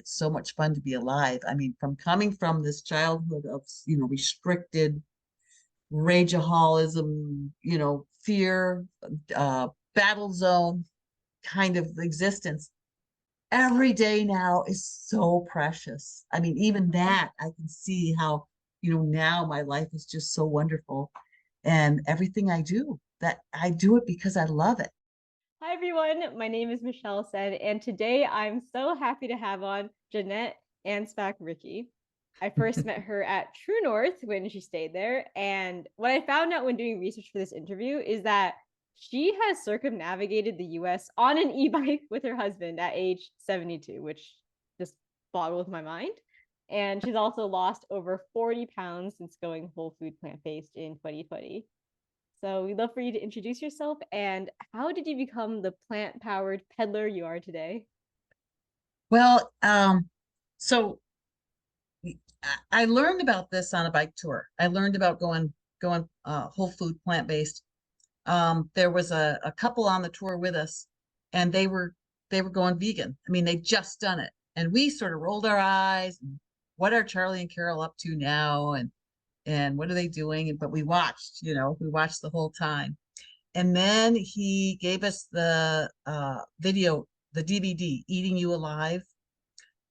it's so much fun to be alive. I mean, from coming from this childhood of, restricted rageaholism, fear, battle zone kind of existence, every day now is so precious. I mean, even that I can see how, now my life is just so wonderful. And everything I do, that I do it because I love it. Hi everyone, my name is Michelle Sen, and today I'm so happy to have on Jeanette Ansbach Ricky. I first met her at True North when she stayed there, and what I found out when doing research for this interview is that she has circumnavigated the US on an e-bike with her husband at age 72, which just boggles my mind. And she's also lost over 40 pounds since going whole food plant-based in 2020. So we'd love for you to introduce yourself and how did you become the plant-powered peddler you are today? Well, so I learned about this on a bike tour. I learned about going whole food plant-based. There was a couple on the tour with us, and they were going vegan. I mean, they just done it, and we sort of rolled our eyes. What are Charlie and Carol up to now? And what are they doing? But we watched the whole time. And then he gave us the video, the DVD, Eating You Alive.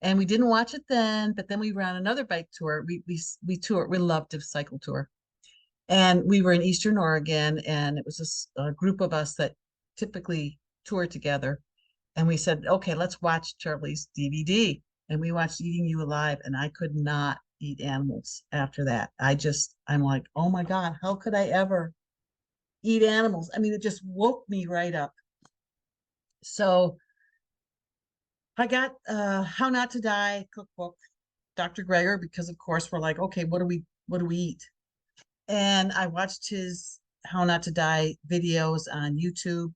And we didn't watch it then, but then we were on another bike tour. We toured, we loved to cycle tour. And we were in Eastern Oregon, and it was a group of us that typically tour together. And we said, okay, let's watch Charlie's DVD. And we watched Eating You Alive, and I could not eat animals after that. I'm like, oh my God, how could I ever eat animals? I mean, it just woke me right up. So I got How Not to Die cookbook, Dr. Greger, because of course we're like, okay, what do we eat? And I watched his How Not to Die videos on YouTube,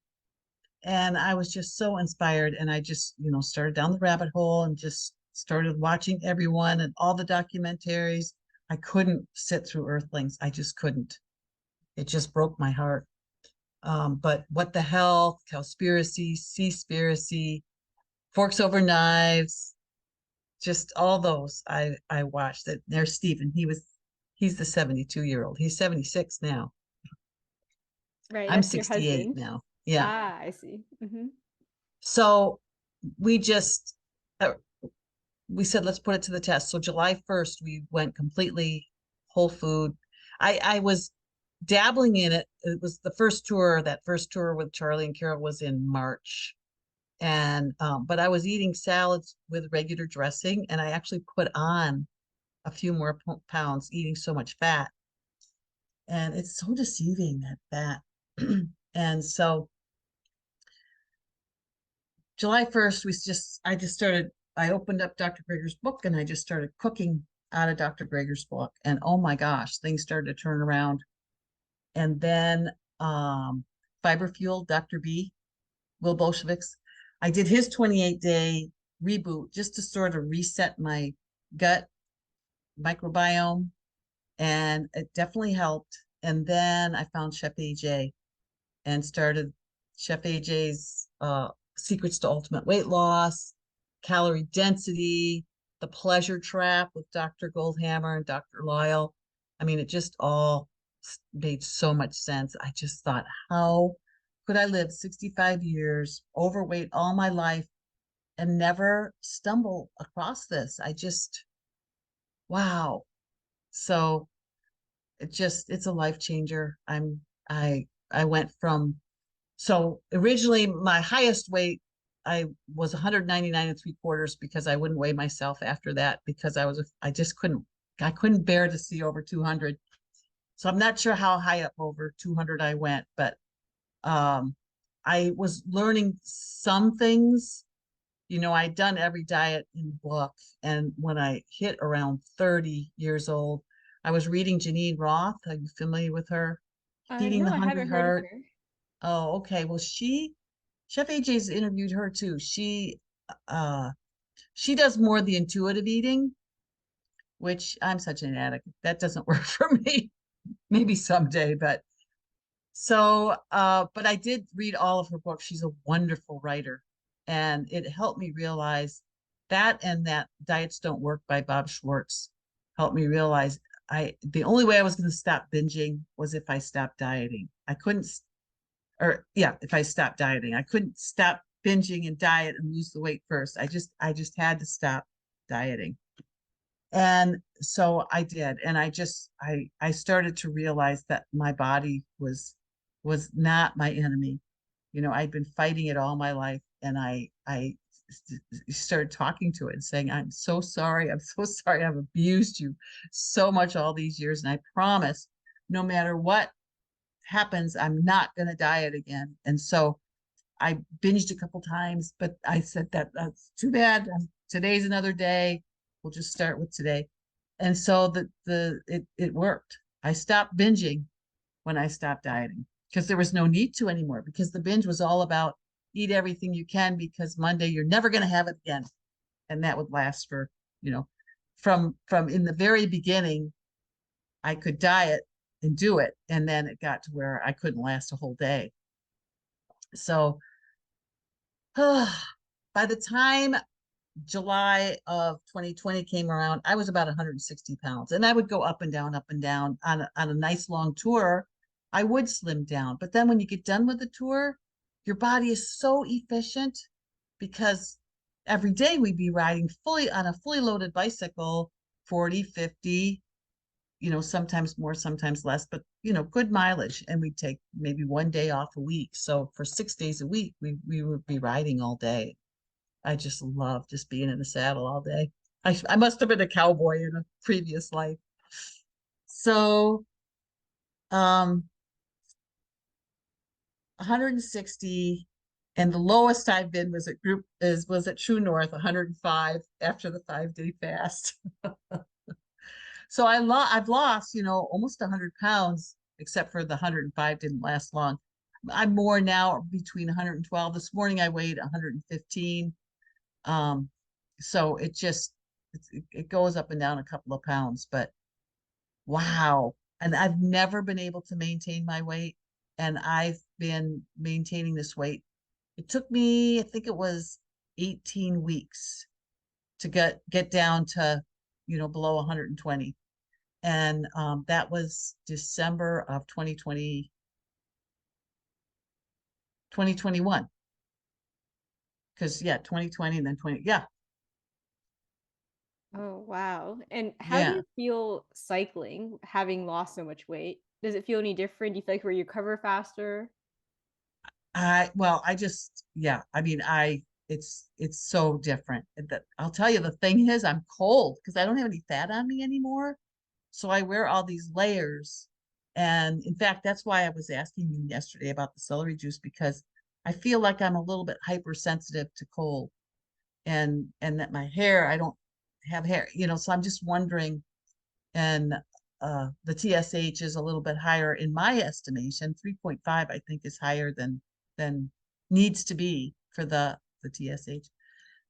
and I was just so inspired. And I just, started down the rabbit hole and just started watching everyone and all the documentaries. I couldn't sit through Earthlings. I just couldn't. It just broke my heart. But What the Hell, Cowspiracy, Seaspiracy, Forks Over Knives, just all those I watched. That there's Stephen. He's the 72-year-old. He's 76 now. Right, I'm that's your 68 husband. now. Yeah. Ah, I see. So we just uh, we said let's put it to the test. So July 1st we went completely whole food. I was dabbling in it. It was the first tour. That first tour with Charlie and Carol was in March. And but I was eating salads with regular dressing, and I actually put on a few more pounds eating so much fat. And it's so deceiving, that fat. And so July 1st, I opened up Dr. Greger's book, and I just started cooking out of Dr. Greger's book. And oh my gosh, things started to turn around. And then Fiber Fuel, Dr. B, Will Bolsheviks. I did his 28-day reboot just to sort of reset my gut microbiome, and it definitely helped. And then I found Chef AJ and started Chef AJ's Secrets to Ultimate Weight Loss, Calorie Density, The Pleasure Trap with Dr. Goldhammer and Dr. Lyle. I mean, it just all made so much sense. I just thought, how could I live 65 years, overweight all my life, and never stumble across this? Wow. So it's a life changer. I went from, so originally my highest weight, I was 199 and three quarters, because I wouldn't weigh myself after that, because I just couldn't bear to see over 200. So I'm not sure how high up over 200 I went, but um, I was learning some things. I'd done every diet in the book. And when I hit around 30 years old, I was reading Janine Roth. Are you familiar with her? Feeding No, the I Hungry haven't heard of Heart. her. Oh, okay. Well, Chef AJ's interviewed her too. Uh, she does more of the intuitive eating, which I'm such an addict. That doesn't work for me. Maybe someday, but but I did read all of her books. She's a wonderful writer, and it helped me realize that and that Diets Don't Work by Bob Schwartz helped me realize the only way I was going to stop binging was if I stopped dieting. I couldn't, or yeah, if I stopped dieting, I couldn't stop binging and diet and lose the weight first. I just had to stop dieting. And so I did. And I started to realize that my body was not my enemy. I'd been fighting it all my life, and I started talking to it and saying, I'm so sorry. I'm so sorry. I've abused you so much all these years. And I promise no matter what happens, I'm not going to diet again. And so I binged a couple times, but I said that's too bad. Today's another day. We'll just start with today. And so it worked. I stopped binging when I stopped dieting because there was no need to anymore, because the binge was all about eat everything you can because Monday you're never going to have it again. And that would last for, you know, from in the very beginning, I could diet and do it. And then it got to where I couldn't last a whole day. So by the time July of 2020 came around, I was about 160 pounds, and I would go up and down on a nice long tour. I would slim down, but then when you get done with the tour, your body is so efficient because every day we'd be riding fully on a fully loaded bicycle, 40, 50, sometimes more, sometimes less, but good mileage. And we'd take maybe one day off a week. So for 6 days a week, we would be riding all day. I just love just being in the saddle all day. I must have been a cowboy in a previous life. So, 160, and the lowest I've been was at True North, 105 after the 5-day fast. So I've lost, almost 100 pounds, except for the 105 didn't last long. I'm more now between 112. This morning I weighed 115. So it goes up and down a couple of pounds, but wow. And I've never been able to maintain my weight, and I've been maintaining this weight. It took me, I think it was 18 weeks to get down to, below 120. And that was December of 2021. Because yeah, 2020 and then 20, yeah, Oh, wow. And how do yeah. you feel cycling, having lost so much weight? Does it feel any different? Do you feel like you recover faster? Well, yeah, I mean, it's so different. That I'll tell you, the thing is, I'm cold because I don't have any fat on me anymore. So I wear all these layers. And in fact, that's why I was asking you yesterday about the celery juice, because I feel like I'm a little bit hypersensitive to cold, and that my hair, I don't have hair, so I'm just wondering. And the TSH is a little bit higher in my estimation. 3.5, I think, is higher than needs to be for the TSH.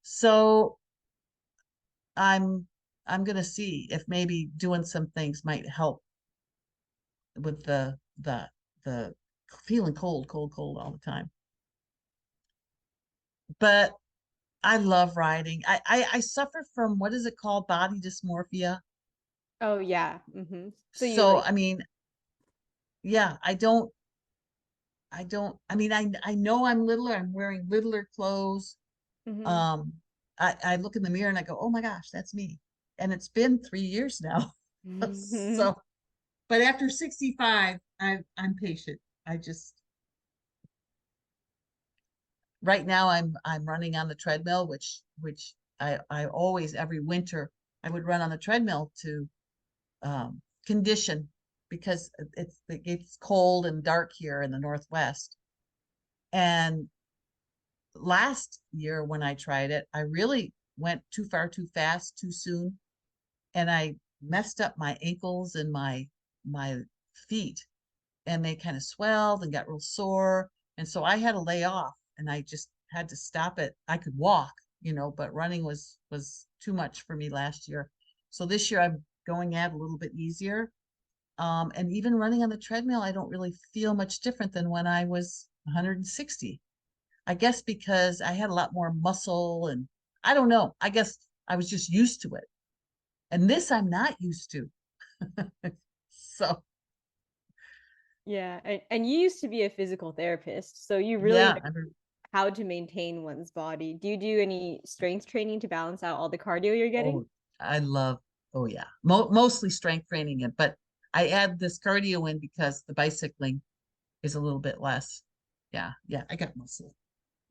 So I'm I'm gonna see if maybe doing some things might help with the feeling cold all the time. But I love riding. I suffer from, what is it called? Body dysmorphia. Oh, yeah. So you So like, I mean, yeah, I mean, I know I'm littler. I'm wearing littler clothes. hmm Um, I look in the mirror and I go, oh my gosh, that's me. And it's been 3 years now. So, but after 65, I'm patient. I just Right now I'm running on the treadmill, which I always, every winter I would run on the treadmill to condition, because it gets cold and dark here in the Northwest. And last year when I tried it, I really went too far too fast too soon, and I messed up my ankles and my feet, and they kind of swelled and got real sore. And so I had to lay off, and I just had to stop it. I could walk, but running was too much for me last year. So this year I'm going at a little bit easier. And even running on the treadmill, I don't really feel much different than when I was 160. I guess because I had a lot more muscle, and I don't know. I guess I was just used to it. And this I'm not used to. So Yeah, and you used to be a physical therapist, so you really yeah, know how to maintain one's body. Do you do any strength training to balance out all the cardio you're getting? oh, I love, oh yeah, mostly strength training it, but I add this cardio in because the bicycling is a little bit less. Yeah, yeah, I got muscle.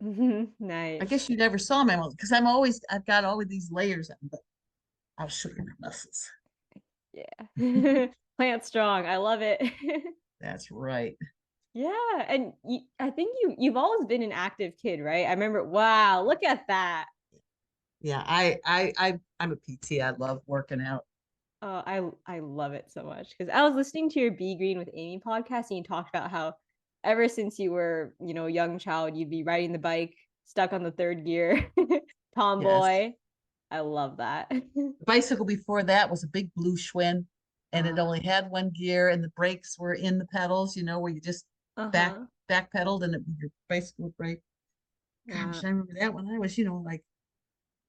I Nice. guess you never saw my muscle because I've got all of these layers on, but I'll show you my muscles. Yeah. Plant strong. I love it. That's right. Yeah, and I think you've always been an active kid, right? I remember, wow, look at that. Yeah, I'm a PT. I love working out. Oh, I love it so much because I was listening to your Be Green with Amy podcast and you talked about how ever since you were, a young child, you'd be riding the bike, stuck on the third gear, Yes. tomboy. I love that. The bicycle before that was a big blue Schwinn, and it Ah, only had one gear, and the brakes were in the pedals, where you just back uh-huh. back pedaled and your bicycle would brake. Gosh, Wow. I remember that when I was, like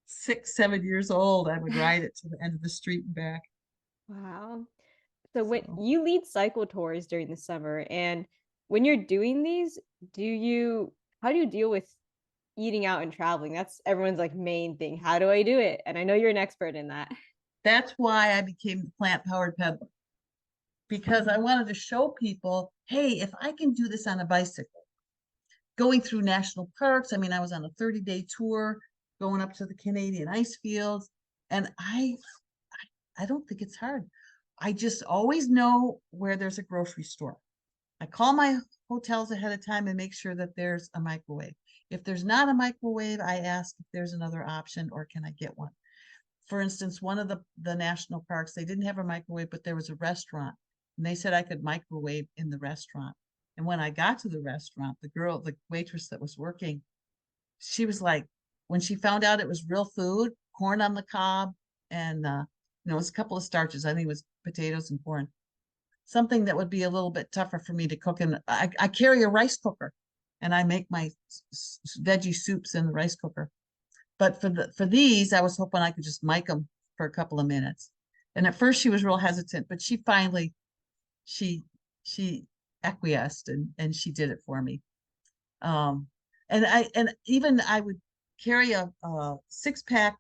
6, 7 years old. I would ride it to the end of the street and back. Wow. So when So you lead cycle tours during the summer and when you're doing these, how do you deal with eating out and traveling? That's everyone's like main thing. How do I do it? And I know you're an expert in that. that's why I became the plant-powered peddler, because I wanted to show people, hey, if I can do this on a bicycle, going through national parks. I mean, I was on a 30-day tour going up to the Canadian ice fields, and I don't think it's hard. I just always know where there's a grocery store. I call my hotels ahead of time and make sure that there's a microwave. If there's not a microwave, I ask if there's another option or can I get one. For instance, one of the national parks, they didn't have a microwave, but there was a restaurant. And they said I could microwave in the restaurant. And when I got to the restaurant, the waitress that was working, she was like, when she found out it was real food, corn on the cob, and it was a couple of starches. I think it was potatoes and corn. Something that would be a little bit tougher for me to cook. And I carry a rice cooker, and I make my veggie soups in the rice cooker. But for these, I was hoping I could just mic them for a couple of minutes. And at first, she was real hesitant, but she finally she she acquiesced and she did it for me. Um, and even I would carry a 6-pack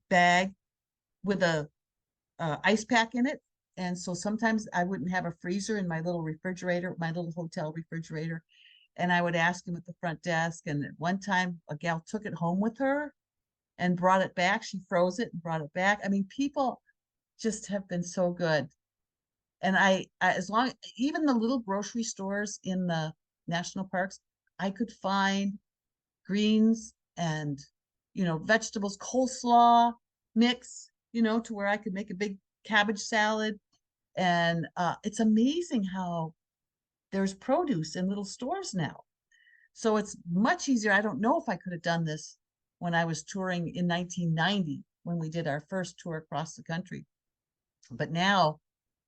bag with a ice pack in it. And so sometimes I wouldn't have a freezer in my little refrigerator, my little hotel refrigerator. And I would ask him at the front desk. And at one time, a gal took it home with her and brought it back. She froze it and brought it back. I mean, people just have been so good. And as long, even the little grocery stores in the national parks, I could find greens and vegetables, coleslaw mix, to where I could make a big cabbage salad. And it's amazing how there's produce in little stores now. So it's much easier. I don't know if I could have done this when I was touring in 1990 when we did our first tour across the country. But now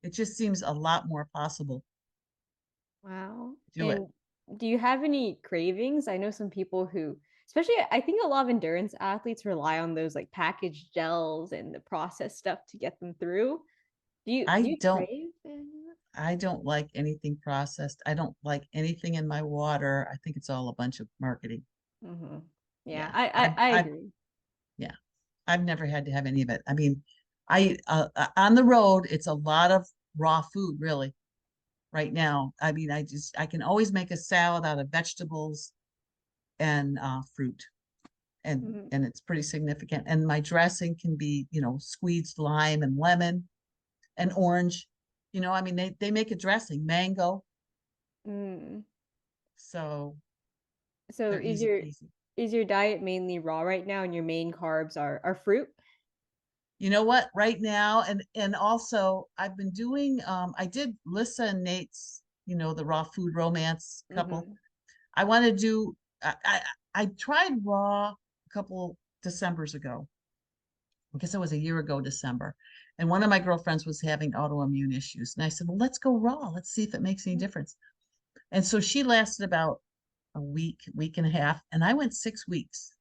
it just seems a lot more possible Wow. to do it. And do you have any cravings? I know some people who, especially I think a lot of endurance athletes rely on those like packaged gels and the processed stuff to get them through. Do I you don't crave any of I don't like anything processed. I don't like anything in my water. I think it's all a bunch of marketing. that? Yeah, Yeah. I agree. Yeah, I've never had to have any of it. I mean, on the road, it's a lot of raw food, really, right now. I mean, I can always make a salad out of vegetables and fruit, and Mhm. and it's pretty significant. And my dressing can be, squeezed lime and lemon and orange. I mean, they make a dressing, mango, Mm. so So they're easy peasy. is your diet mainly raw right now and your main carbs are fruit? You know what? Right now, and also I've been doing. I did Lissa and Nate's, the raw food romance couple. Hmm. I want to do. I tried raw a couple Decembers ago. I guess it was a year ago December, and one of my girlfriends was having autoimmune issues, and I said, "Well, let's go raw. Let's see if it makes any difference." And so she lasted about a week, week and a half, and I went 6 weeks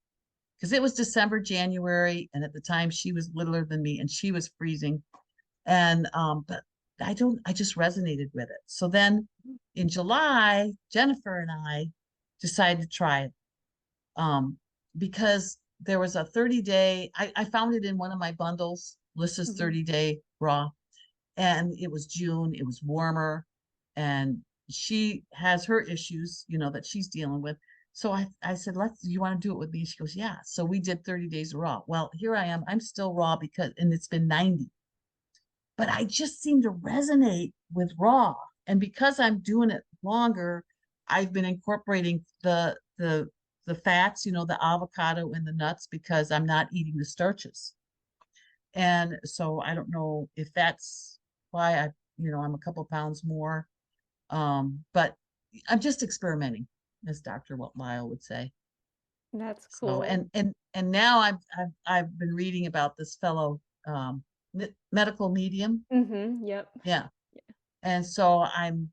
because it was December, January, and at the time she was littler than me and she was freezing. And but I just resonated with it. So then in July, Jennifer and I decided to try it. Because there was a 30-day, I found it in one of my bundles, Lissa's Mhm. 30-day raw, and it was June, it was warmer, and she has her issues, that she's dealing with. So I said, you want to do it with me? She goes, yeah. So we did 30 days raw. Well, here I am. I'm still raw and it's been 90, but I just seem to resonate with raw. And because I'm doing it longer, I've been incorporating the fats, the avocado and the nuts because I'm not eating the starches. And so I don't know if that's why I'm a couple pounds more. But I'm just experimenting, as Dr. Lyle would say. That's So cool. and now I've been reading about this fellow medical medium. Yep. Yeah. And so I'm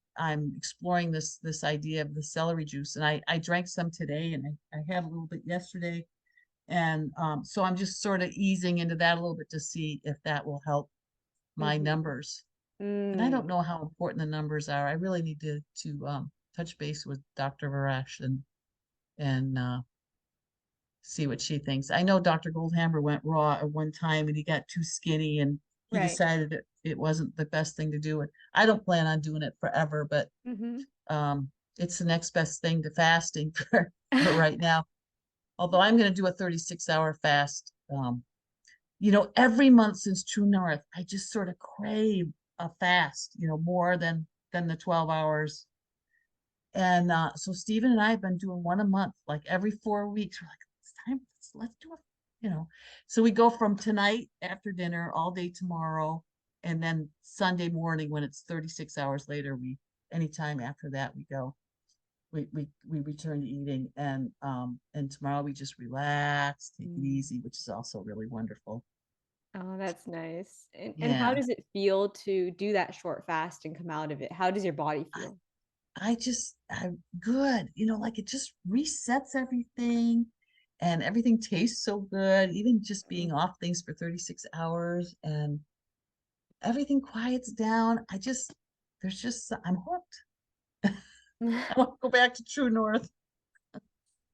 exploring this idea of the celery juice. And I drank some today and I had a little bit yesterday. And so I'm just sort of easing into that a little bit to see if that will help my Mhm. numbers. And I don't Mm. know how important the numbers are. I really need to touch base with Dr. Varesh and see what she thinks. I know Dr. Goldhammer went raw at one time and he got too skinny and he Right. decided it wasn't the best thing to do. And I don't plan on doing it forever, but Mhm. it's the next best thing to fasting for right now. Although I'm going to do a 36-hour fast. Every month since True North, I just sort of crave a fast, more than the 12 hours. And so Stephen and I have been doing one a month, like every 4 weeks. We're like, it's time, let's do it, you know. So we go from tonight after dinner all day tomorrow, and then Sunday morning when it's 36 hours later, anytime after that we go. We return to eating, and tomorrow we just relax, take it Mm. easy, which is also really wonderful. Oh, that's nice. And how Yeah. does it feel to do that short fast and come out of it? How does your body I, feel? I'm good. Like it just resets everything and everything tastes so good, even just being off things for 36 hours and everything quiets down. I'm hooked. Mhm. I want to go back to True North.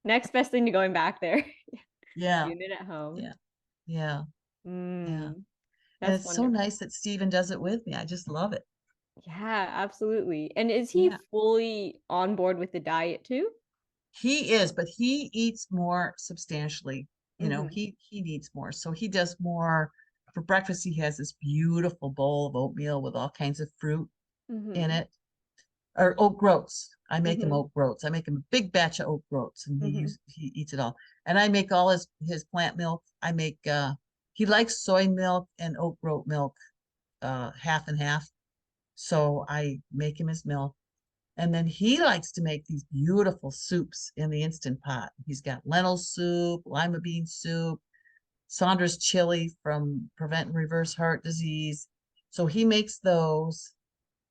Next best thing to going back there. Yeah. Doing it at home. Yeah. Yeah. Yeah. Mm, And that's it's so wonderful. nice that Steven does it with me. I just love it. Yeah, absolutely. And is he Yeah. fully on board with the diet too? He is, but he eats more substantially. Mhm. He needs more. So he does more for breakfast. He has this beautiful bowl of oatmeal with all kinds of fruit in Mhm. it, or oat groats. I make him Mhm. oat groats. I make him a big batch of oat groats, and Mhm. he eats it all. And I make all his plant milk. He likes soy milk and oat groat milk, half and half. So I make him his milk. And then he likes to make these beautiful soups in the Instant Pot. He's got lentil soup, lima bean soup, Sandra's chili from Prevent and Reverse Heart Disease. So he makes those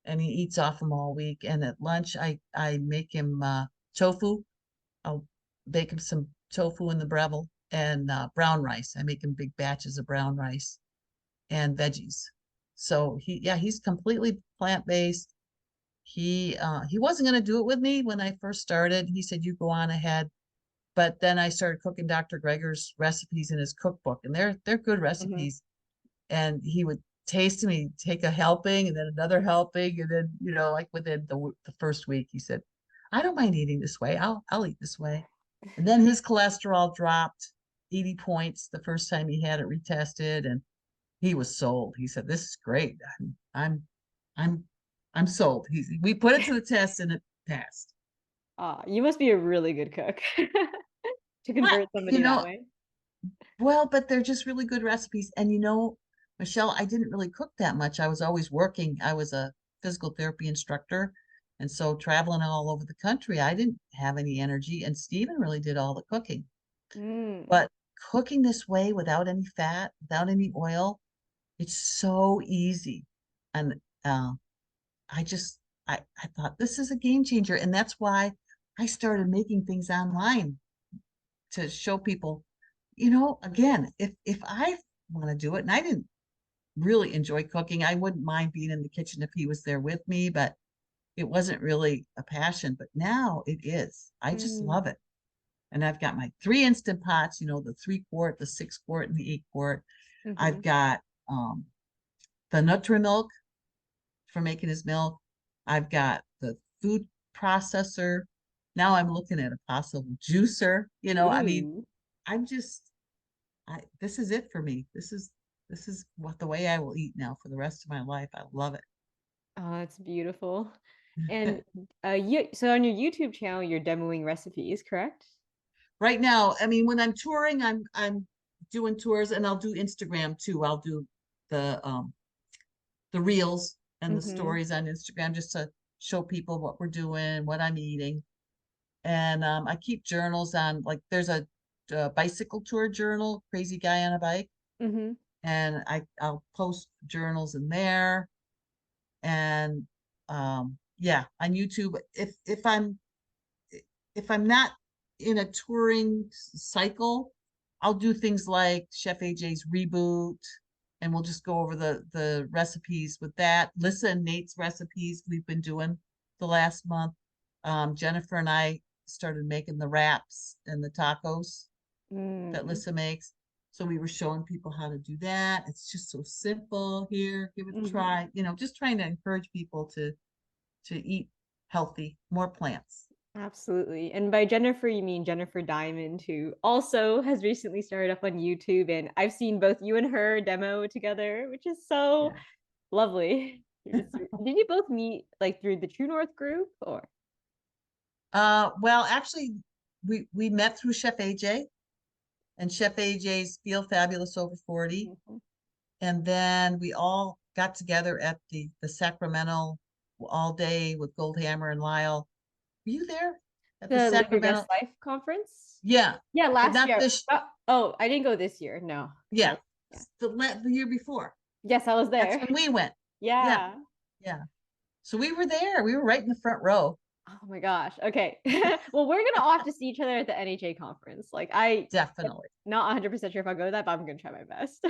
and he eats off them all week. And at lunch, I make him tofu. I'll bake him some tofu in the Breville and brown rice. I make him big batches of brown rice and veggies. So he's completely plant-based. He wasn't going to do it with me when I first started. He said, "You go on ahead." But then I started cooking Dr. Greger's recipes in his cookbook, and they're good Mhm. recipes. And he would taste them, he'd take a helping and then another helping, and then like within the first week, he said, "I don't mind eating this way. I'll eat this way." And then his cholesterol dropped 80 points the first time he had it retested, and he was sold. He said, "This is great. I'm I'm I'm sold." We put it to the test and it passed. You must be a really good cook to But convert somebody that way. but they're just really good recipes. And Michelle, I didn't really cook that much. I was always working. I was a physical therapy instructor. And so traveling all over the country, I didn't have any energy. And Stephen really did all the cooking. Mm. But cooking this way without any fat, without any oil, it's so easy. And I just I thought this is a game changer. And that's why I started making things online to show people, again, if I want to do it, and I didn't really enjoy cooking, I wouldn't mind being in the kitchen if he was there with me, but it wasn't really a passion. But now it is. I just Mm, love it. And I've got my 3 instant pots, the 3 quart, the 6 quart, and the 8 quart. I've mhm. got the Nutri-Milk for making his milk. I've got the food processor. Now I'm looking at a possible juicer. I mean, Ooh. I'm just this is it for me. This is what the way I will eat now for the rest of my life. I love Oh, that's beautiful. And it. so on your YouTube channel, you're demoing recipes, correct? Right now, I mean, when I'm touring, I'm doing tours, and I'll do Instagram too. I'll do the reels and the Mm-hmm. stories on Instagram just to show people what we're doing, what I'm eating. And I keep journals on, like there's a bicycle tour journal, Crazy Guy on a Bike, Mm-hmm. and I'll post journals in there. And yeah, on YouTube, if I'm not in a touring cycle, I'll do things like Chef AJ's Reboot, and we'll just go over the recipes with that. Lissa and Nate's recipes we've been doing the last month. Jennifer and I started making the wraps and the tacos that Mm. Lissa makes. So we were showing people how to do that. It's just so simple. Here, give it a Mm-hmm. try. Just trying to encourage people to eat healthy, more plants. Absolutely. And by Jennifer, you mean Jennifer Diamond, who also has recently started up on YouTube. And I've seen both you and her demo together, which is so Yeah. lovely. Did you both meet like through the True North group or? Well, actually, we met through Chef AJ and Chef AJ's Feel Fabulous Over 40. Mhm. And then we all got together at the Sacramento all day with Goldhammer and Lyle. Were you there at the The Live Your Best Sacramento? Life conference? Yeah, Yeah, but last not year. this. Oh, I didn't go this year. No. Yeah, That, yeah. the year before. Yes, I was That's there. when we went. Yeah, Yeah. yeah. So we were there. We were right in the front row. Oh my gosh. Okay. Well, we're gonna all have to see each other at the NHA conference. Like I Definitely. not 100% sure if I'll go to that, but I'm gonna try my best.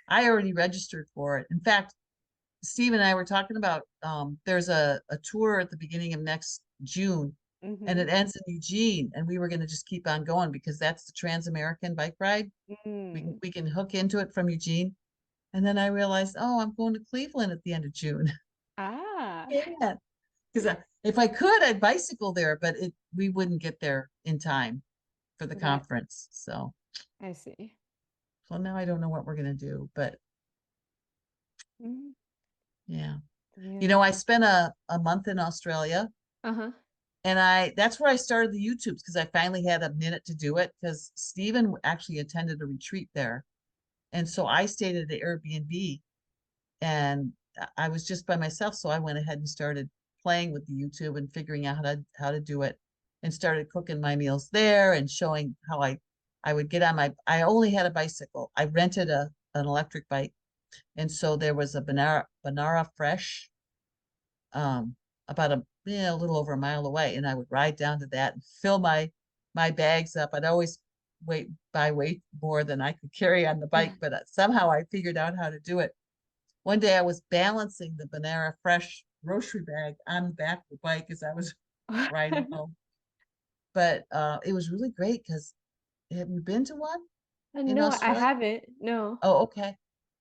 I already registered for it. In fact, Steve and I were talking about there's a tour at the beginning of next June, and Hmm. it ends in Eugene, and we were going to just keep on going because that's the Trans-American bike ride. We can Mm. we can hook into it from Eugene. And then I realized, oh, I'm going to Cleveland at the end of June. Ah, Yeah, because if I could, I'd bicycle there, but we wouldn't get there in time for the right. conference. I see. So now I don't know what we're going to do, but Mm. yeah. Yeah. I spent a month in Australia. Uh-huh. And that's where I started the YouTubes because I finally had a minute to do it because Stephen actually attended a retreat there. And so I stayed at the Airbnb, and I was just by myself. So I went ahead and started playing with the YouTube and figuring out how to do it, and started cooking my meals there and showing how I would get on I only had a bicycle. I rented an electric bike. And so there was a Banara Fresh, um, about a little over a mile away, and I would ride down to that and fill my bags up. I'd always buy way more than I could carry on the bike, but somehow I figured out how to do it. One day I was balancing the Banana Fresh grocery bag on the back of the bike as I was riding home. But it was really great because have you been to one in No, I Australia? haven't. No. Oh, okay.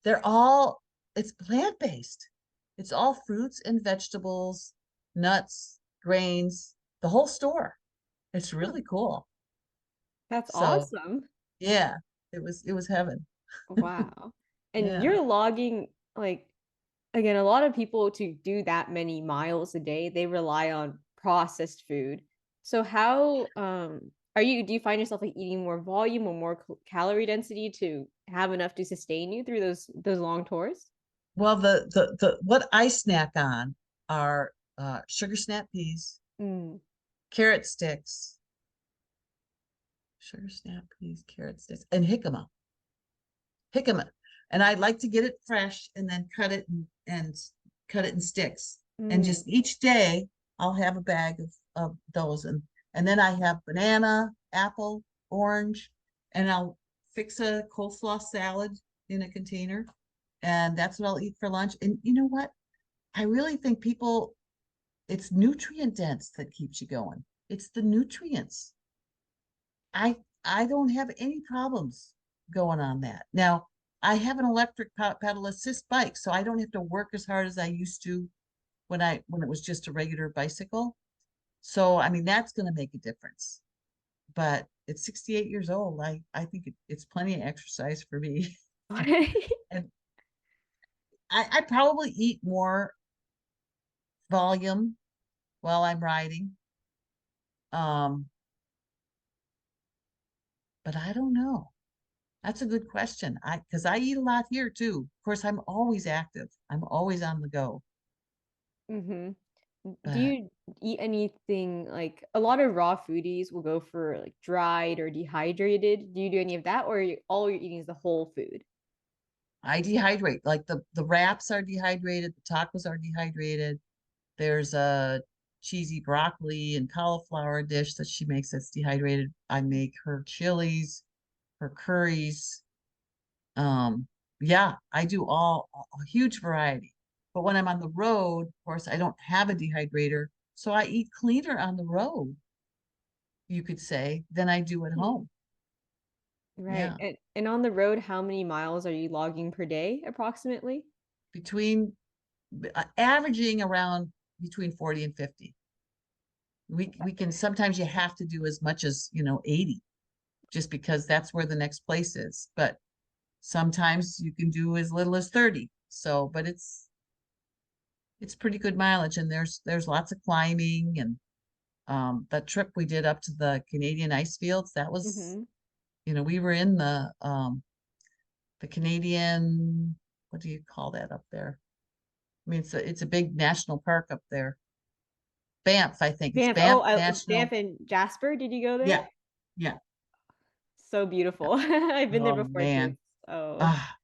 They're all, it's plant-based. It's all fruits and vegetables, nuts, grains, the whole store. It's Huh, really cool. that's So, awesome. yeah, it was heaven. Wow. And Yeah. you're logging like again, a lot of people to do that many miles a day, they rely on processed food. So how are you do you find yourself like eating more volume or more calorie density to have enough to sustain you through those long tours? Well, the what I snack on are sugar snap peas, Mm. carrot sticks, sugar snap peas, carrot sticks, and jicama. And I like to get it fresh and then and cut it in sticks. And Mm. just each day I'll have a bag of those. And then I have banana, apple, orange, and I'll fix a coleslaw salad in a container, and that's what I'll eat for lunch. And you know what? I really think people, it's nutrient dense that keeps you going. It's the nutrients. I I don't have any problems going on that. Now, I have an electric pedal assist bike, so I don't have to work as hard as I used to when it was just a regular bicycle. So, I mean, that's going to make a difference. But at 68 years old, I think it's plenty of exercise for me. And I probably eat more volume while I'm riding. Um, but I don't know. That's a good question. Because I eat a lot here too. Of course, I'm always active. I'm always on the go. Mm-hmm. Do But you eat anything like a lot of raw foodies will go for like dried or dehydrated? Do you do any of that, or all you're eating is the whole food? I dehydrate. Like the wraps are dehydrated, the tacos are dehydrated. There's a cheesy broccoli and cauliflower dish that she makes that's dehydrated. I make her chilies, her curries. Um, yeah, I do a huge variety. But when I'm on the road, of course, I don't have a dehydrator, so I eat cleaner on the road, you could say, than I do at Hmm. home. Right. Yeah, And on the road, how many miles are you logging per day approximately? between averaging around between 40 and 50. We can sometimes you have to do as much as, 80 just because that's where the next place is. But sometimes you can do as little as 30. So, but it's pretty good mileage, and there's lots of climbing. And that trip we did up to the Canadian ice fields, that was, Mm-hmm. we were in the Canadian, what do you call that up there? I mean, it's a big national park up there. Banff, I think it's Banff. Oh, Banff Banff National. and Jasper. Did you go there? Yeah, yeah, So yeah. beautiful. I've been there Oh before too. man. It's so Ah,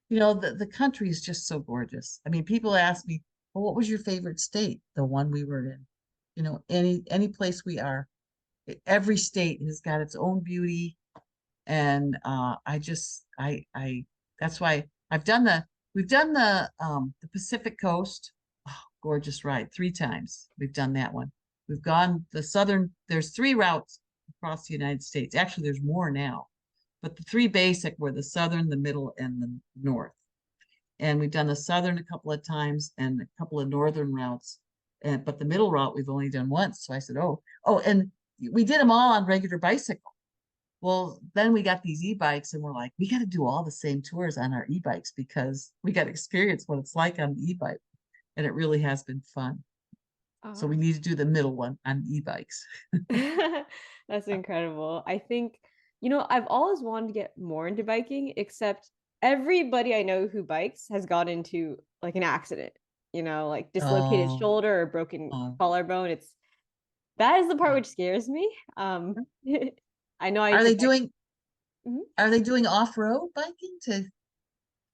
the country is just so gorgeous. I mean, people ask me, well, what was your favorite state? The one we were in. Any place we are, every state has got its own beauty. And I that's why we've done the Pacific Coast. Oh, gorgeous ride 3 times. We've done that one. We've gone the southern, there's 3 routes across the United States. Actually, there's more now, but the 3 basic were the southern, the middle, and the north. And we've done the southern a couple of times and a couple of northern routes. But the middle route we've only done once. So I said, oh, and we did them all on regular bicycle. Well, then we got these e-bikes and we're like, we got to do all the same tours on our e-bikes because we got to experience what it's like on the e-bike. And it really has been fun. So we awesome. need to do the middle one on e-bikes. That's incredible. I think, I've always wanted to get more into biking, except everybody I know who bikes has got into like an accident, like dislocated Oh, shoulder or broken oh. collarbone. That is the part which scares me. I know I Are used to they bike. doing Mhm. are they doing off-road biking to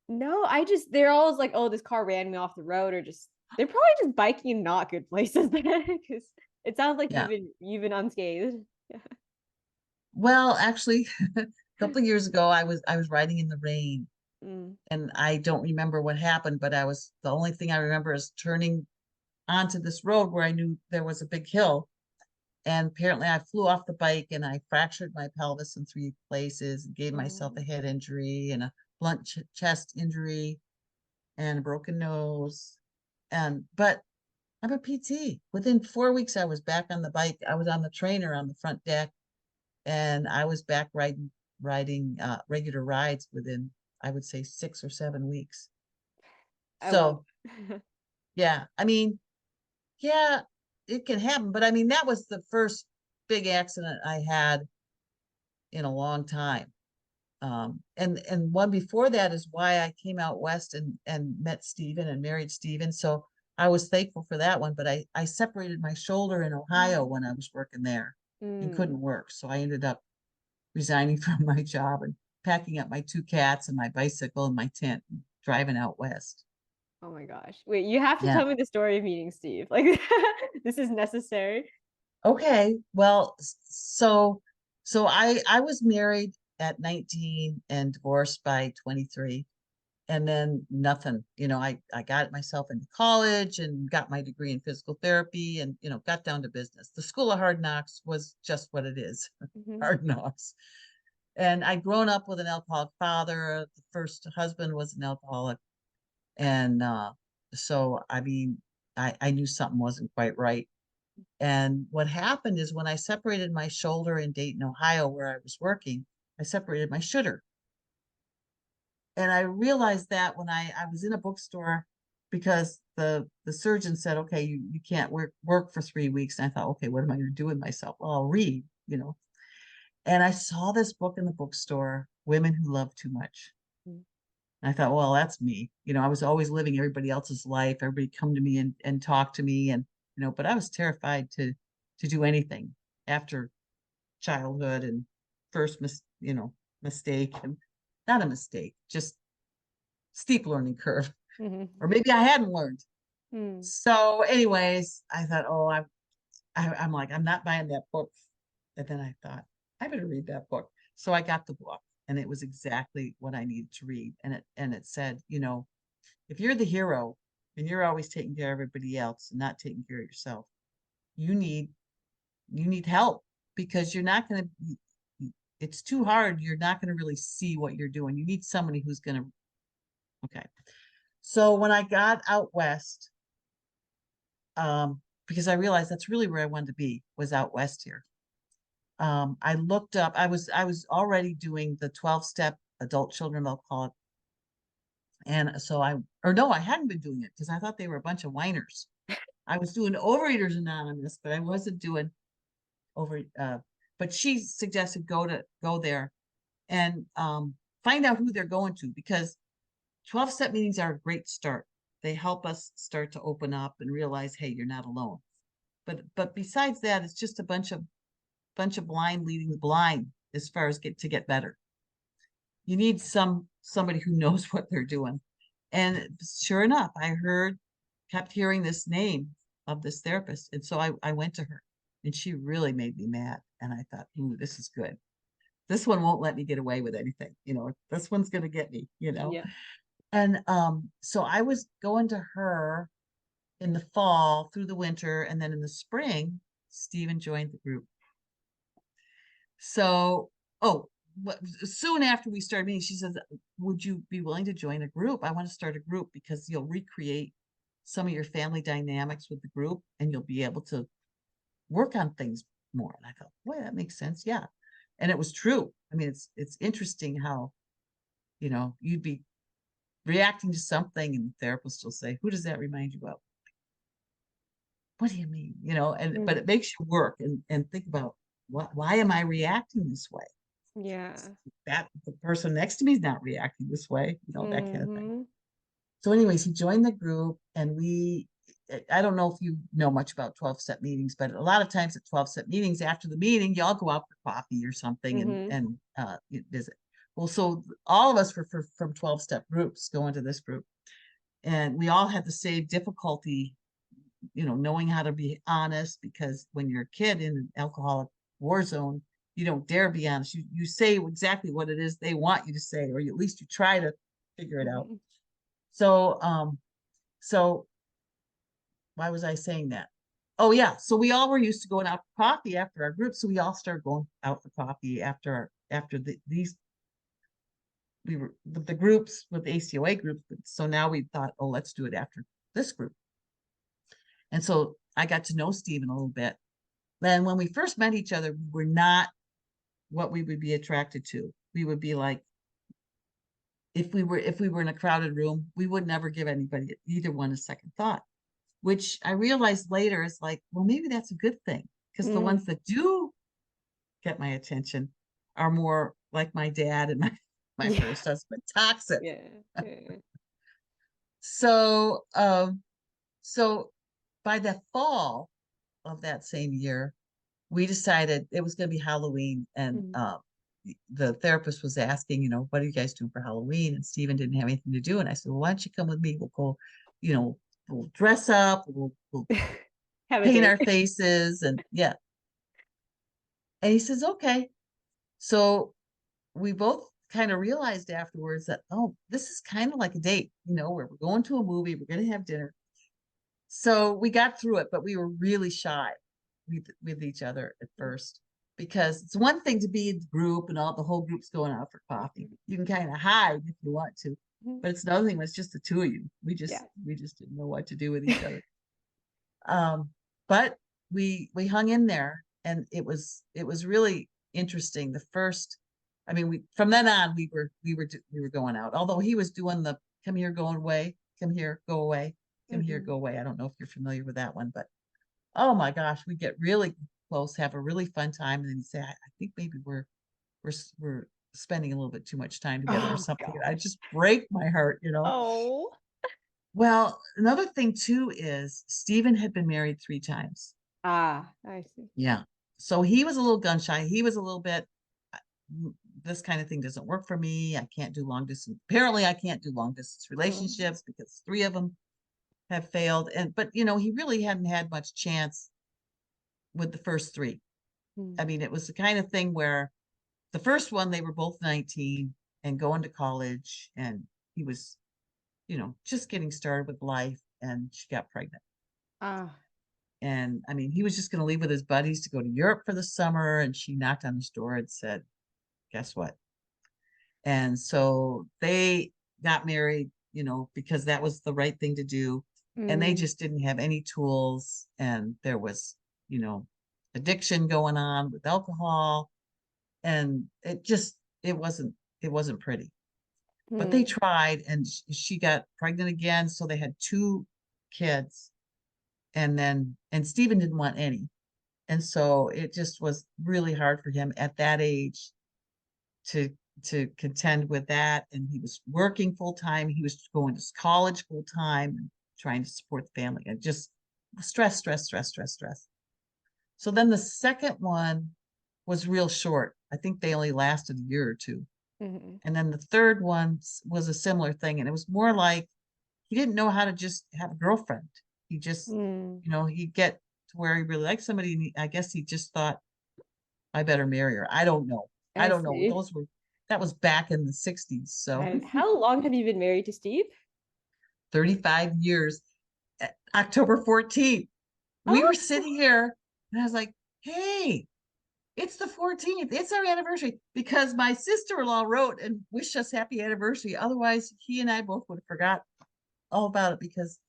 No, they're always like, oh, this car ran me off the road, or just they're probably just biking in not good places then, because it sounds like yeah. you've been unscathed. Well, actually, a couple of years ago I was riding in the rain Mm. and I don't remember what happened, but the only thing I remember is turning onto this road where I knew there was a big hill. And apparently I flew off the bike and I fractured my pelvis in 3 places and gave myself Oh. a head injury and a blunt chest injury and a broken nose. But I'm a PT. Within 4 weeks, I was back on the bike. I was on the trainer on the front deck, and I was back riding regular rides within, I would say, 6 or 7 weeks. I love So yeah, I mean, yeah, it can happen. But I mean, that was the first big accident I had in a long time. And one before that is why I came out west and met Stephen and married Stephen. So I was thankful for that one. But I separated my shoulder in Ohio when I was working there and Mm. couldn't work. So I ended up resigning from my job and packing up my 2 cats and my bicycle and my tent and driving out west. Oh my gosh. Wait, you have to Yeah. tell me the story of meeting Steve. Like this is necessary. Okay. Well, so I was married at 19 and divorced by 23. And then nothing, I got myself into college and got my degree in physical therapy and, got down to business. The School of Hard Knocks was just what it is, Mhm. hard knocks. And I'd grown up with an alcoholic father. The first husband was an alcoholic. And so, I mean, I knew something wasn't quite right. And what happened is when I separated my shoulder in Dayton, Ohio, where I was working, I separated my shoulder. And I realized that when I was in a bookstore because the surgeon said, okay, you can't work for 3 weeks. And I thought, okay, what am I going to do with myself? Well, I'll read. And I saw this book in the bookstore, Women Who Love Too Much. Mm. And I thought, well, that's me. I was always living everybody else's life. Everybody come to me and talk to me. And, but I was terrified to do anything after childhood and first mistake and not a mistake, just steep learning curve. Mhm. Or maybe I hadn't learned. Mm. So anyways, I thought, oh, I'm like, I'm not buying that book. And then I thought, I better read that book. So I got the book and it was exactly what I needed to read. And it said, if you're the hero and you're always taking care of everybody else and not taking care of yourself, you need help because you're not going to it's too hard. You're not going to really see what you're doing. You need somebody who's going to okay. So when I got out west, because I realized that's really where I wanted to be was out west here. I looked up, I was already doing the 12-step adult children alcoholic. And so or no, I hadn't been doing it because I thought they were a bunch of whiners. I was doing Overeaters Anonymous, but I wasn't doing over but she suggested go there and find out who they're going to because 12-step meetings are a great start. They help us start to open up and realize, hey, you're not alone. But besides that, it's just a bunch of blind leading the blind as far as get better. You need somebody who knows what they're doing. And sure enough, kept hearing this name of this therapist. And so I went to her and she really made me mad. And I thought, ooh, this is good. This one won't let me get away with anything. This one's going to get me. Yeah. And so I was going to her in the fall through the winter. And then in the spring, Stephen joined the group. So, soon after we started meeting, she says, would you be willing to join a group? I want to start a group because you'll recreate some of your family dynamics with the group and you'll be able to work on things more. And I thought, boy, that makes sense. Yeah. And it was true. I mean, it's interesting how, you'd be reacting to something and the therapist will say, who does that remind you of? What do you mean? But it makes you work and think about why am I reacting this way? Yeah. That the person next to me is not reacting this way, that kind of thing. Mhm. So anyways, he joined the group and I don't know if you know much about 12-step meetings, but a lot of times at 12-step meetings, after the meeting, y'all go out for coffee or something Mhm. and you visit. Well, so all of us were from 12-step groups going to this group. And we all had the same difficulty, knowing how to be honest, because when you're a kid in an alcoholic war zone, you don't dare be honest. You say exactly what it is they want you to say, or at least you try to figure it out. Mhm. So why was I saying that? Oh yeah. So we all were used to going out for coffee after our group. So we all started going out for coffee after these we were the groups with the ACOA group. So now we thought, oh, let's do it after this group. And so I got to know Stephen a little bit. Then when we first met each other, we were not what we would be attracted to. We would be like, if we were in a crowded room, we would never give anybody either one a second thought, which I realized later is like, well, maybe that's a good thing because the Mm. ones that do get my attention are more like my dad and my Yeah. first husband, toxic. Yeah. Yeah. So so by the fall of that same year, we decided it was going to be Halloween, and Mhm. the therapist was asking, what are you guys doing for Halloween? And Stephen didn't have anything to do, and I said, well, why don't you come with me? We'll go, we'll dress up, we'll Have a paint date. our faces, and yeah. And he says, okay. So we both kind of realized afterwards that, oh, this is kind of like a date, where we're going to a movie, we're going to have dinner. So we got through it, but we were really shy with each other at first, because it's one thing to be in the group and all the whole group's going out for coffee. You can kind of hide if you want to, Mhm. but it's another thing when it's just the two of you. We Yeah. just didn't know what to do with each other. But we hung in there, and it was really interesting. The first, I mean, we from then on we were going out. Although he was doing the come here, go away, come here, go away, come here, Mhm. go away. I don't know if you're familiar with that one, but oh my gosh, we get really close, have a really fun time, and then you say, I think maybe we're spending a little bit too much time together or Oh something. And I gosh. just break my heart. Oh. Well, another thing too is Stephen had been married 3 times. Ah, I see. Yeah. So he was a little gun shy. He was a little bit, "Uh, this kind of thing doesn't work for me. I can't do long distance. Apparently, I can't do long distance Mm. relationships because 3 of them have failed. But he really hadn't had much chance with the first 3. Mm. I mean, it was the kind of thing where the first one, they were both 19 and going to college, and he was, just getting started with life, and she got pregnant. Ah. And I mean, he was just going to leave with his buddies to go to Europe for the summer. And she knocked on his door and said, guess what? And so they got married, because that was the right thing to do. And they Mm. just didn't have any tools. And there was, you know, addiction going on with alcohol. And it wasn't pretty. But they Mm. tried, and she got pregnant again. So they had 2 kids. And Stephen didn't want any. And so it just was really hard for him at that age to to contend with that. And he was working full time. He was going to college full time and trying to support the family, and just stress, stress, stress, stress, stress. So then the second one was real short. I think they only lasted a year or two. Mhm. And then the third one was a similar thing. And it was more like he didn't know how to just have a girlfriend. He just, Mm. he'd get to where he really liked somebody. And I guess he just thought, I better marry her. I don't know. I I don't know. see. That was back in the 60s. So How long have you been married to Steve? 35 years. October 14th, we were Oh. sitting here, and I was like, hey, it's the 14th. It's our anniversary, because my sister-in-law wrote and wished us happy anniversary. Otherwise, he and I both would have forgot all about it, because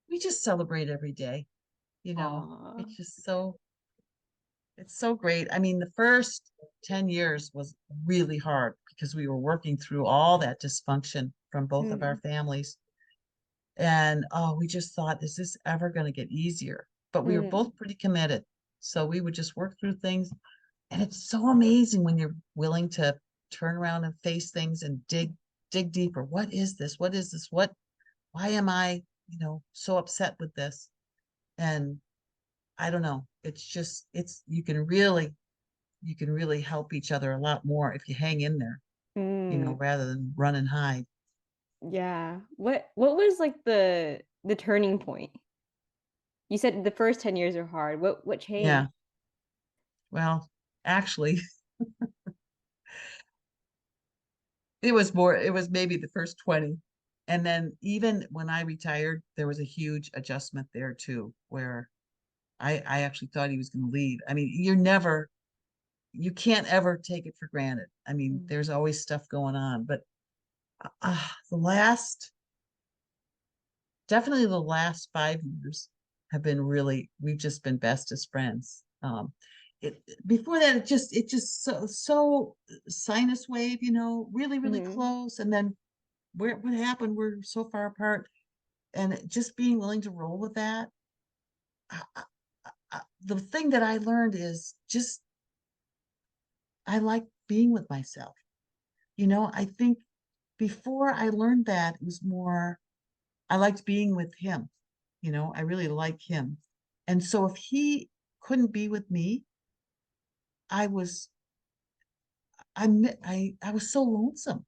we just celebrate every day. You know, Aw. it's just it's so great. I mean, the first 10 years was really hard because we were working through all that dysfunction from both of our Mm. families. And oh, we just thought, is this ever going to get easier? But we were Mm. both pretty committed. So we would just work through things. And it's so amazing when you're willing to turn around and face things and dig deeper. What is this? What is this? Why am I, so upset with this? And I don't know. It's just, you can really help each other a lot more if you hang in there, Mm. rather than run and hide. Yeah. What was like the turning point? You said the first 10 years are hard. What Yeah. changed? Well, actually, it was maybe the first 20. And then even when I retired, there was a huge adjustment there too, where I actually thought he was going to leave. I mean, you can't ever take it for granted. I mean, Mm. there's always stuff going on, but definitely the last 5 years have been really, we've just been best as friends. Before that, it just so sinus wave, really, really Mhm. close. And then what happened? We're so far apart, and just being willing to roll with that. The thing that I learned is just, I like being with myself. I think before I learned that, it was more, I liked being with him. I really like him. And so if he couldn't be with me, I was I was so lonesome.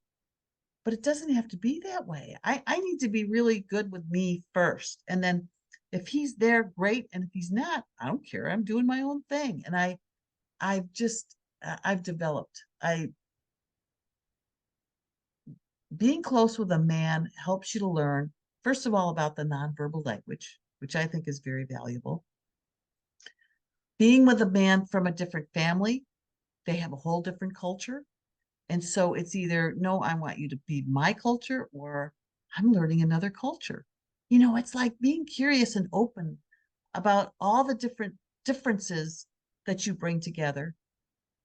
But it doesn't have to be that way. I need to be really good with me first. And then if he's there, great. And if he's not, I don't care. I'm doing my own thing. And I've developed. being close with a man helps you to learn, first of all, about the nonverbal language, which I think is very valuable. Being with a man from a different family, they have a whole different culture. And so it's either, no, I want you to be my culture, or I'm learning another culture. It's like being curious and open about all the different differences that you bring together.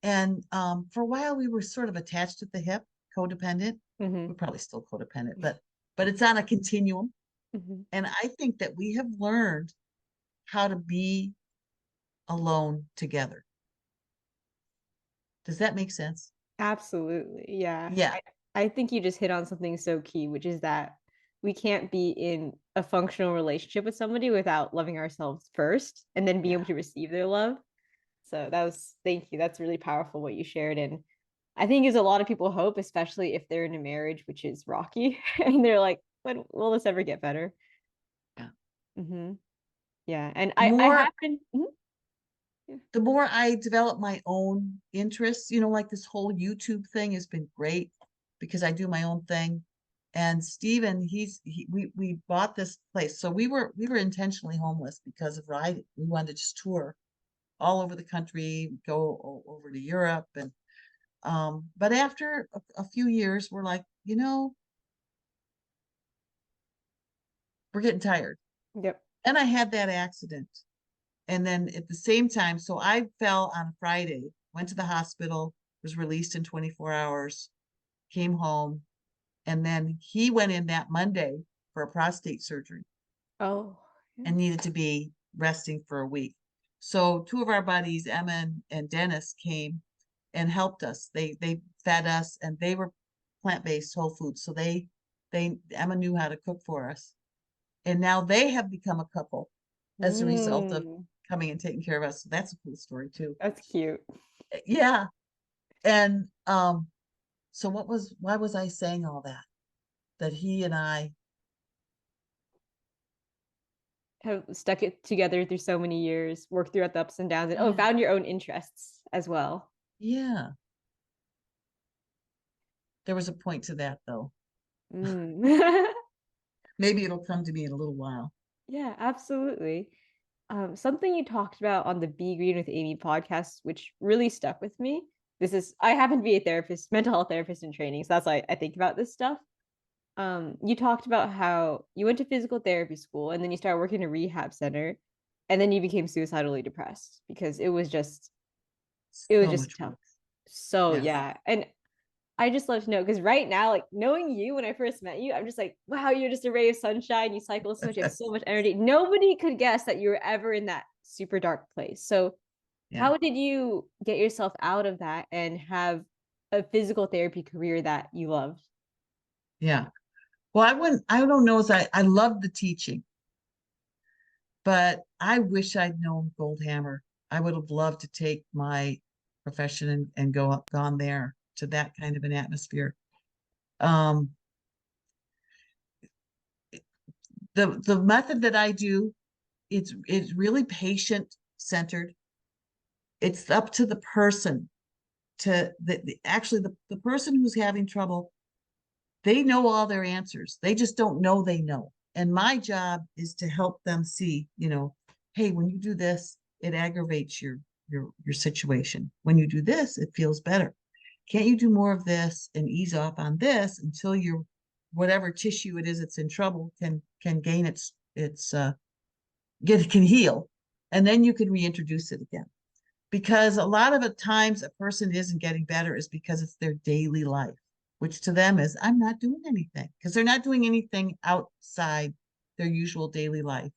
And for a while, we were sort of attached at the hip, codependent. Hmm. We're probably still codependent, but it's on a continuum. Hmm. And I think that we have learned how to be alone together. Does that make sense? Absolutely. Yeah. Yeah, I think you just hit on something so key, which is that we can't be in a functional relationship with somebody without loving ourselves first and then being yeah, able to receive their love. So thank you. That's really powerful what you shared. And I think gives a lot of people hope, especially if they're in a marriage which is rocky and they're like, when will this ever get better? yeah. Hmm. Yeah. And The I more happen, mhm, yeah. the more I develop my own interests, like this whole YouTube thing has been great because I do my own thing. And Steven, we bought this place. So we were intentionally homeless because of riding. We wanted to just tour all over the country, go over to Europe. And but after a few years, we're like, we're getting tired. Yep. And I had that accident. And then at the same time, so I fell on a Friday, went to the hospital, was released in 24 hours, came home, and then he went in that Monday for a prostate surgery Oh, yeah. and needed to be resting for a week. So two of our buddies, Emma and Dennis, came and helped us. They fed us, and they were plant-based whole foods. So they Emma knew how to cook for us. And now they have become a couple as a result of Mm, coming and taking care of us. So that's a cool story too. that's cute. Yeah. And so why was I saying all that? That he and I, Have stuck it together through so many years, worked throughout the ups and downs, and yeah, found your own interests as well. yeah. There was a point to that though. Mm. Maybe it'll come to me in a little while. Yeah, absolutely. Something you talked about on the Be Green with Amy podcast, which really stuck with me. I happen to be a therapist, mental health therapist in training, so that's why I think about this stuff. You talked about how you went to physical therapy school and then you started working in a rehab center, and then you became suicidally depressed because it was So just much tough. work. So Yes. yeah, and I just love to know because right now, like knowing you when I first met you, I'm just like, wow, you're just a ray of sunshine. You cycle so much, you have so much energy. Nobody could guess that you were ever in that super dark place. So, Yeah. how did you get yourself out of that and have a physical therapy career that you loved? Yeah. Well, I don't know as I love the teaching, but I wish I'd known Goldhammer. I would have loved to take my profession and gone there to that kind of an atmosphere. Um, the method that I do, it's really patient centered. It's up to the person actually the person who's having trouble, they know all their answers. They just don't know they know. And my job is to help them see, hey, when you do this, it aggravates your situation. When you do this, it feels better. Can't you do more of this and ease off on this until your whatever tissue it is that's in trouble can gain its can heal, and then you can reintroduce it again. Because a lot of the times a person isn't getting better is because it's their daily life, which to them is, I'm not doing anything, because they're not doing anything outside their usual daily life.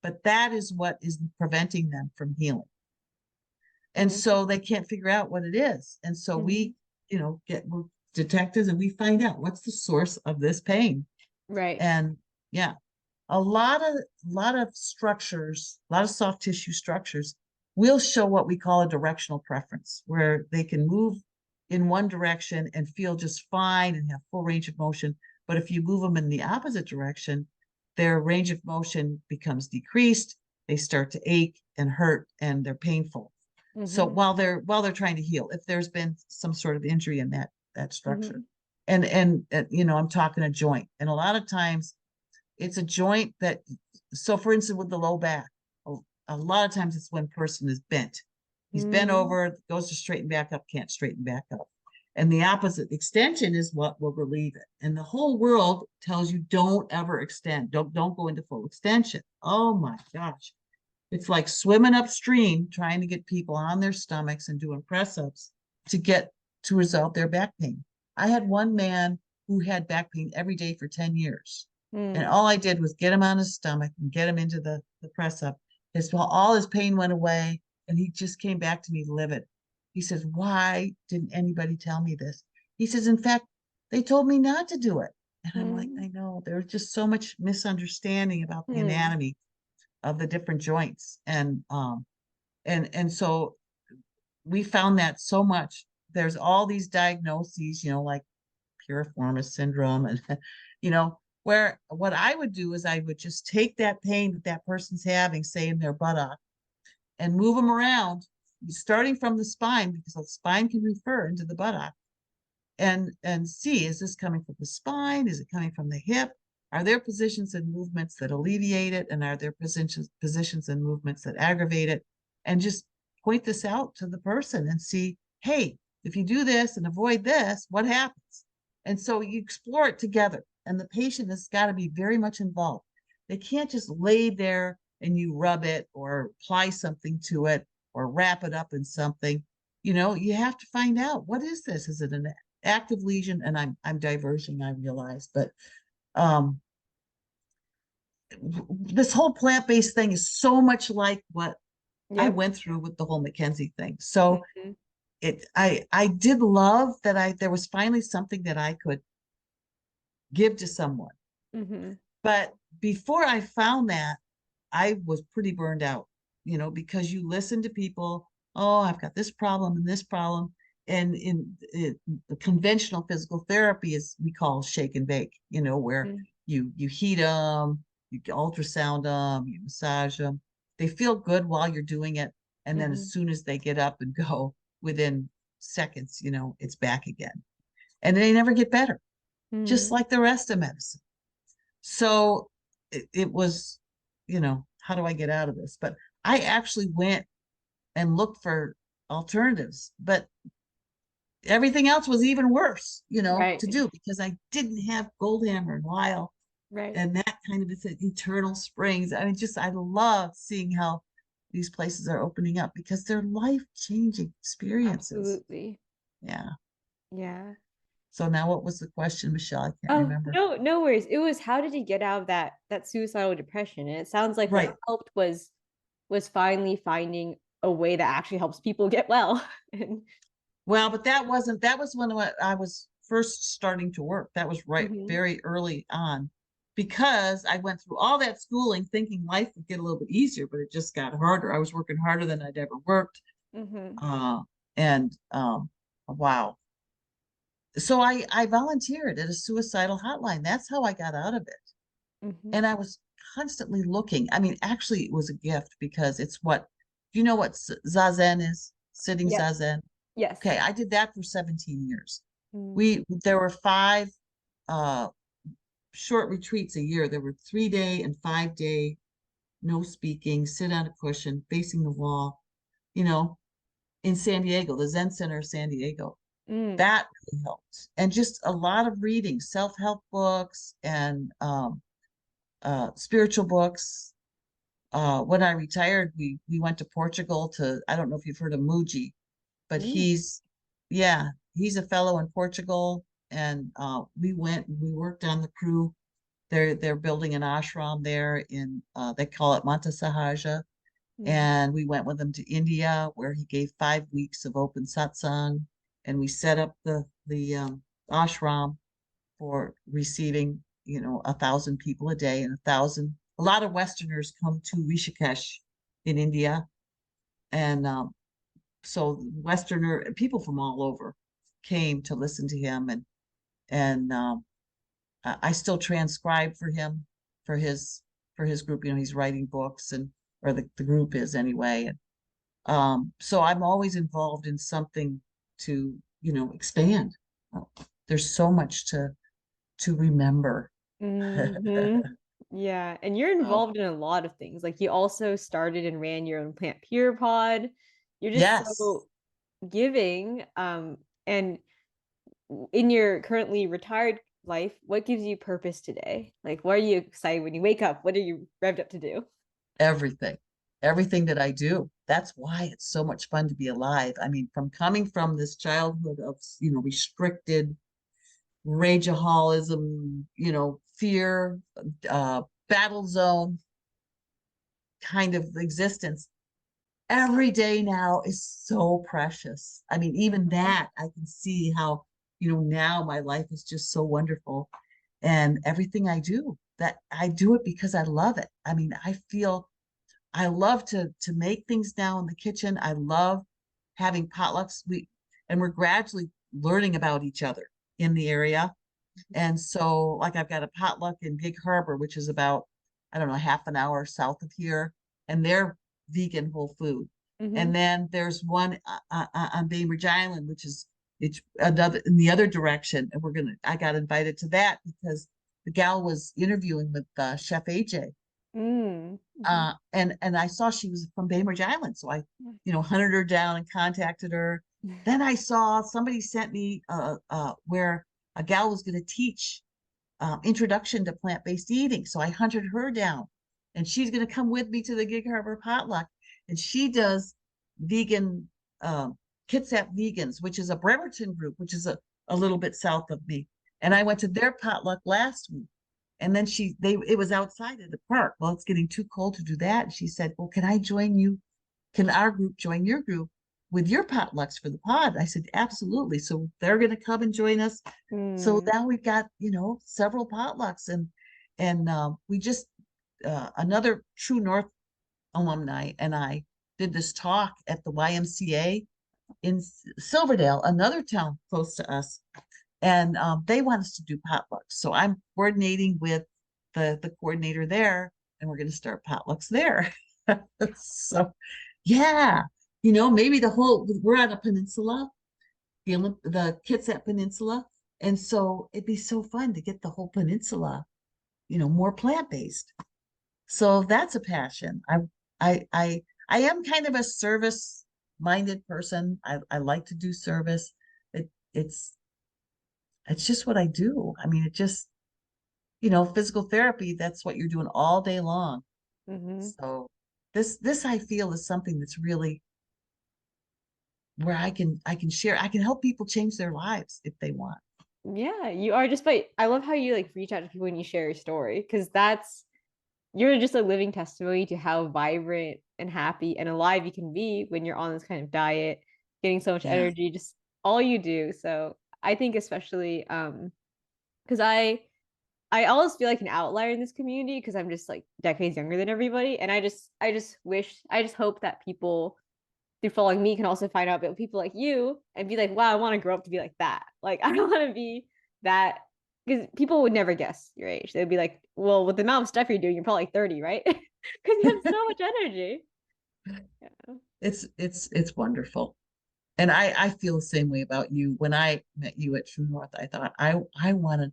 But that is what is preventing them from healing. And Mhm. so they can't figure out what it is. And so Mhm. we're detectives and we find out what's the source of this pain. Right. And yeah, a lot of structures, a lot of soft tissue structures will show what we call a directional preference, where they can move in one direction and feel just fine and have full range of motion. But if you move them in the opposite direction, their range of motion becomes decreased. They start to ache and hurt and they're painful. So Mhm. while they're trying to heal, if there's been some sort of injury in that structure. Mhm. and you know, I'm talking a joint. And a lot of times it's a joint that, so for instance, with the low back, a lot of times it's when person is bent. He's bent Mm, over, goes to straighten back up, can't straighten back up. And the opposite extension is what will relieve it. And the whole world tells you don't ever extend. Don't go into full extension. Oh my gosh. It's like swimming upstream, trying to get people on their stomachs and doing press ups to get to resolve their back pain. I had one man who had back pain every day for 10 years. And mm, all I did was get him on his stomach and get him into the press up. All his pain went away and he just came back to me livid. He says, "Why didn't anybody tell me this?" He says, "In fact, they told me not to do it." And I'm like, mm, I know there's just so much misunderstanding about the mm. anatomy of the different joints. And so we found that so much. There's all these diagnoses, you know, like piriformis syndrome and you know, where what I would do is I would just take that pain that that person's having, say in their buttock, and move them around, starting from the spine, because the spine can refer into the buttock, and see, is this coming from the spine? Is it coming from the hip? Are there positions and movements that alleviate it? And are there positions and movements that aggravate it? And just point this out to the person and see, hey, if you do this and avoid this, what happens? And so you explore it together. And the patient has got to be very much involved. They can't just lay there and you rub it or apply something to it or wrap it up in something. You know, you have to find out, what is this? Is it an active lesion? And I'm diverging, I realize, but um this whole plant-based thing is so much like what I Yep. went through with the whole Mackenzie thing. So Mhm, I did love that there was finally something that I could give to someone. mhm, But before I found that, I was pretty burned out, you know, because you listen to people, oh, I've got this problem and this problem. And in the conventional physical therapy is we call shake and bake, you know, where mm, you heat them, you ultrasound them, you massage them. They feel good while you're doing it. And then as mhm, soon as they get up and go, within seconds, you know, it's back again. And they never get better, just mm. like the rest of medicine. So it was, you know, how do I get out of this? But I actually went and looked for alternatives, but everything else was even worse, you know, Right, to do because I didn't have Goldhammer and Lyle right. and that kind of, it's an eternal springs. I mean, just I love seeing how these places are opening up because they're life-changing experiences. Absolutely. Yeah. Yeah. So now what was the question, Michelle? I can't Oh, remember. no, no worries. It was how did he get out of that suicidal depression? And it sounds like what Right. helped was finally finding a way that actually helps people get well. And Well, but that was when I was first starting to work. That was right mhm, very early on because I went through all that schooling thinking life would get a little bit easier, but it just got harder. I was working harder than I'd ever worked. mhm, And wow. So I volunteered at a suicidal hotline. That's how I got out of it. mhm. And I was constantly looking. I mean, actually, it was a gift because it's what, do you know what Zazen is? Sitting Yes, Zazen. yes. Okay, I did that for 17 years. Mm, There were five uh short retreats a year. There were 3 day and 5 day, no speaking, sit on a cushion, facing the wall, you know, in San Diego, the Zen Center of San Diego. mm, That really helped. And just a lot of reading, self-help books and spiritual books. When I retired, we went to Portugal to, I don't know if you've heard of Muji, but mm, yeah, he's a fellow in Portugal, and we went and we worked on the crew. They're building an ashram there in they call it Manta Sahaja, mm, and we went with him to India where he gave 5 weeks of open satsang, and we set up the ashram for receiving, you know, 1,000 people a day and a lot of Westerners come to Rishikesh in India, and so Westerner people from all over came to listen to him, and I still transcribe for him for his for his group. You know, he's writing books and or the group is anyway. And so I'm always involved in something to, you know, expand there's so much to remember. Hmm. Yeah, and you're Oh, involved in a lot of things. Like you also started and ran your own plant pure pod. You're just yes, so giving. And in your currently retired life, what gives you purpose today? Like, what are you excited when you wake up? What are you revved up to do? everything, everything that I do. That's why it's so much fun to be alive. I mean, from coming from this childhood of, restricted rageaholicism, fear, battle zone kind of existence. Every day now is so precious. I mean, even that I can see how, now my life is just so wonderful. And everything I do, that I do it because I love it. I mean, I love to make things now in the kitchen. I love having potlucks. We're gradually learning about each other in the area. And so, like, I've got a potluck in Gig Harbor, which is about, I don't know, half an hour south of here, and they're vegan whole food. Hmm. And then there's one on Bainbridge Island, which is it's another in the other direction. And I got invited to that because the gal was interviewing with Chef AJ. Mm. Hmm. And I saw she was from Bainbridge Island. So I, hunted her down and contacted her. Then I saw somebody sent me where a gal was going to teach introduction to plant-based eating. So I hunted her down, and she's going to come with me to the Gig Harbor potluck. And she does vegan Kitsap Vegans, which is a Bremerton group, which is a little bit south of me. And I went to their potluck last week. And then it was outside of the park. Well, it's getting too cold to do that. And she said, well, can I join you? Can our group join your group with your potlucks for the pod? I said, absolutely. So they're going to come and join us. So Mm. now we've got, several potlucks, and we just another True North alumni and I did this talk at the YMCA in Silverdale, another town close to us, and they want us to do potlucks. So I'm coordinating with the coordinator there, and we're going to start potlucks there. So, yeah, maybe we're on a peninsula, the Kitsap Peninsula, and so it'd be so fun to get the whole peninsula, more plant-based. So that's a passion. I am kind of a service-minded person. I like to do service. It, it's it's just what I do. I mean, physical therapy, that's what you're doing all day long. Hmm. So this I feel is something that's really where I can share, I can help people change their lives if they want. Yeah, you are just by I love how you like reach out to people when you share your story because that's you're just a living testimony to how vibrant and happy and alive you can be when you're on this kind of diet, getting so much Yeah. energy, just all you do. So I think especially because I always feel like an outlier in this community because I'm just like decades younger than everybody. And I just hope that people through following me can also find out about people like you and be like, wow, I want to grow up to be like that. Like I don't want to be that because people would never guess your age. They'd be like, well, with the amount of stuff you're doing, you're probably like 30, right? Because you have so much energy. Yeah. It's wonderful. And I feel the same way about you. When I met you at True North, I thought I want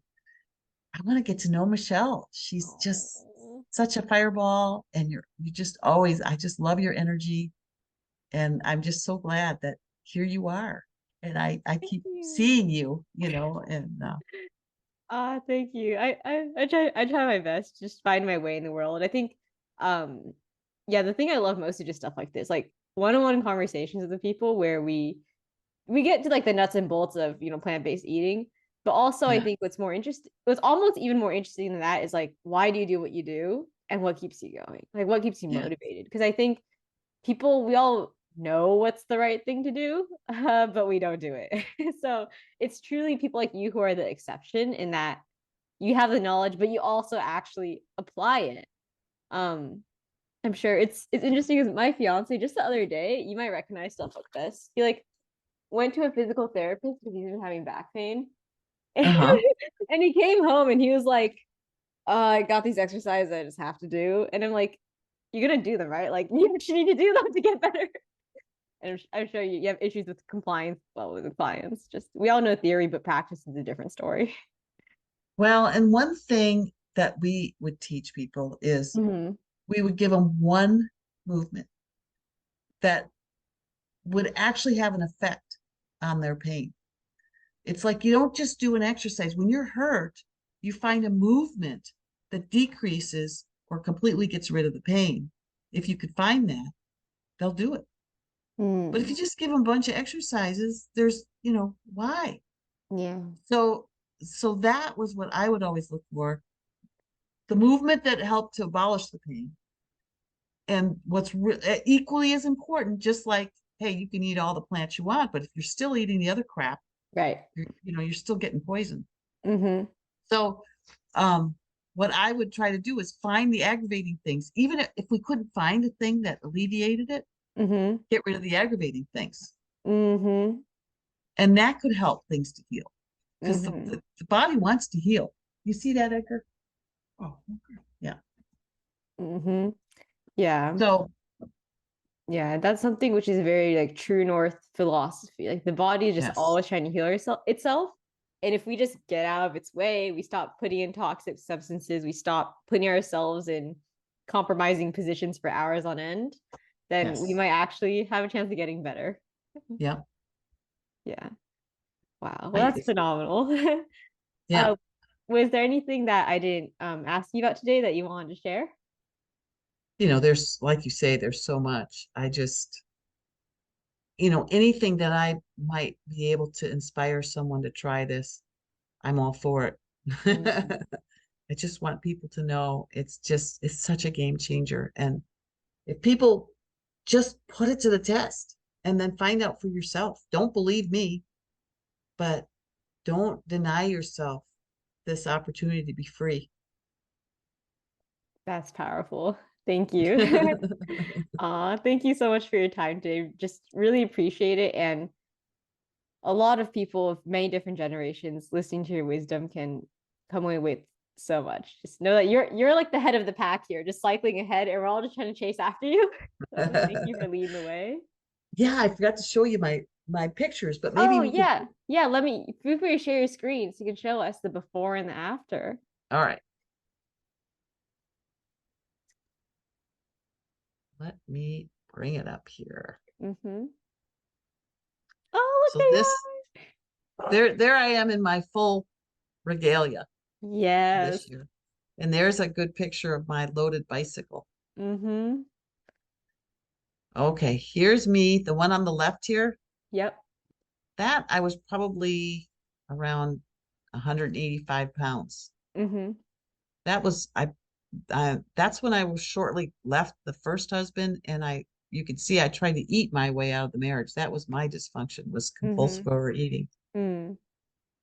to get to know Michelle. She's just Oh, such a fireball, and you just always, I just love your energy, and I'm just so glad that here you are, and I thank keep you. seeing you, and Thank you. I try my best, just find my way in the world. I think, um, yeah, the thing I love most is just stuff like this, like one-on-one conversations with the people where we get to like the nuts and bolts of plant-based eating, but also I yeah, think what's almost even more interesting than that is like why do you do what you do and what keeps you going, like what keeps you yeah, motivated? Because I think we all know what's the right thing to do, but we don't do it. So it's truly people like you who are the exception in that you have the knowledge, but you also actually apply it. Um, I'm sure it's interesting because my fiance just the other day, you might recognize stuff like this. He like went to a physical therapist because he's been having back pain. uh-huh. And he came home and he was like, I got these exercises I just have to do. And I'm like, you're gonna do them, right? Like you need to do them to get better. And I'm sure you have issues with compliance, well, with the clients. Just we all know theory, but practice is a different story. Well, and one thing that we would teach people is Hmm. we would give them one movement that would actually have an effect on their pain. It's like you don't just do an exercise. When you're hurt, you find a movement that decreases or completely gets rid of the pain. If you could find that, they'll do it. But if Mm. you just give them a bunch of exercises, there's, why? Yeah. So, so that was what I would always look for. The movement that helped to abolish the pain. And what's equally as important, just like, hey, you can eat all the plants you want, but if you're still eating the other crap, Right. you're still getting poisoned. Mm-hmm. So, um, what I would try to do is find the aggravating things. Even if we couldn't find a thing that alleviated it, Mm-hmm. get rid of the aggravating things. Mm-hmm. And that could help things to heal because the, Mm-hmm. the, the body wants to heal. You see that, Edgar? Oh, okay. Yeah. Mm-hmm. Yeah. So, Yeah, that's something which is very like true north philosophy. Like the body is just yes. always trying to heal itself. And if we just get out of its way, we stop putting in toxic substances, we stop putting ourselves in compromising positions for hours on end, then we Yes. might actually have a chance of getting better. Yeah. Yeah. Wow. Well, I, that's phenomenal. yeah. uh, was there anything that I didn't ask you about today that you wanted to share? There's, like you say, there's so much. I just, anything that I might be able to inspire someone to try this, I'm all for it. Mhm. I just want people to know it's such a game changer. And if people just put it to the test and then find out for yourself, don't believe me, but don't deny yourself this opportunity to be free. That's powerful. Thank you. Thank you so much for your time today. Just really appreciate it. And a lot of people of many different generations listening to your wisdom can come away with so much. Just know that you're like the head of the pack here, just cycling ahead, and we're all just trying to chase after you. So thank you for leading the way. Yeah, I forgot to show you my pictures, but maybe Oh we could. yeah. Yeah, feel free to share your screen so you can show us the before and the after. All right, let me bring it up here. Mm-hmm. Oh, So there I am in my full regalia look, there you are. this Yes. year. And there's a good picture of my loaded bicycle. Mm-hmm. Okay, here's me, the one on the left here. Yep. That I was probably around 185 pounds. Mm-hmm. That was that's when I was shortly left the first husband, and you could see I tried to eat my way out of the marriage. That was my dysfunction, was Mm-hmm. compulsive overeating. Mm.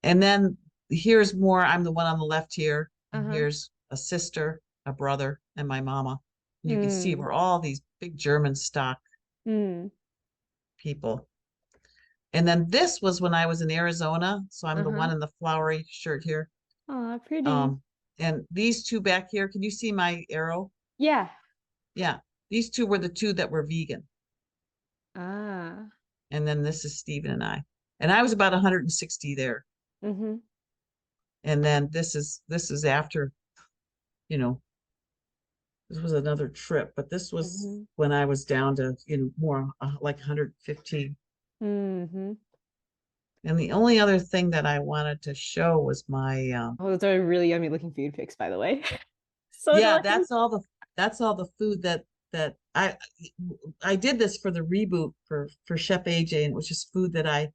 And then here's more. I'm the one on the left here, and Uh-huh. here's a sister, a brother, and my mama. And you can see Mm. we're all these big German stock Mm. people. And then this was when I was in Arizona, so I'm the Uh-huh. one in the flowery shirt here. Oh, pretty. Um, and these two back here, can you see my arrow? Yeah. Yeah, these two were the two that were vegan. Ah. And then this is Stephen and I. And I was about 160 there. Mm-hmm. And then this is after, you know, this was another trip, but this was Mm-hmm. when I was down to, more like 115. Mm-hmm. And the only other thing that I wanted to show was my Oh, those are really yummy looking food pics, by the way. So yeah, delicious. that's all the food that I did this for the reboot for Chef AJ, and it was just food that I